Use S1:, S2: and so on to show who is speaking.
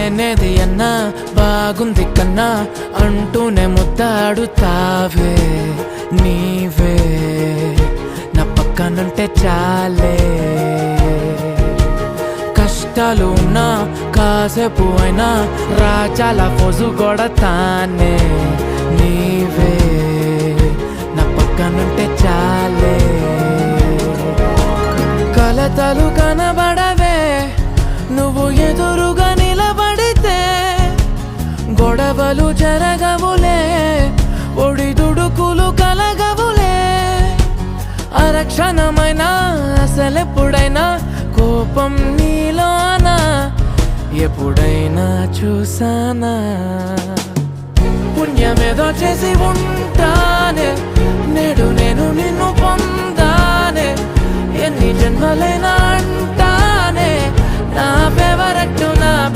S1: లేనేది అన్నా బాగుంది కన్నా అంటూనే ముద్దాడుతావే నీవే నా పక్కనుంటే చాలే కష్టాలు ఉన్నా కాసేపు అయినా రాజాల ఫోజు కొడతానే నీవే నా పక్కనుంటే చాలే కలతలు కనబడవే నువ్వు ఎదురుగా నిలబడితే గొడవలు జరగవులే ఒడిదుడుకులు కలగవులే అరక్షణమైనా అసలెప్పుడైనా కోపం నీలోనా ఎప్పుడైనా చూసానా పుణ్యమేదో చేసి ఉంటానే నేడు నేను నిన్ను పొందానే ఎన్ని జన్మలైనా అంటానే నా ఫేవరెట్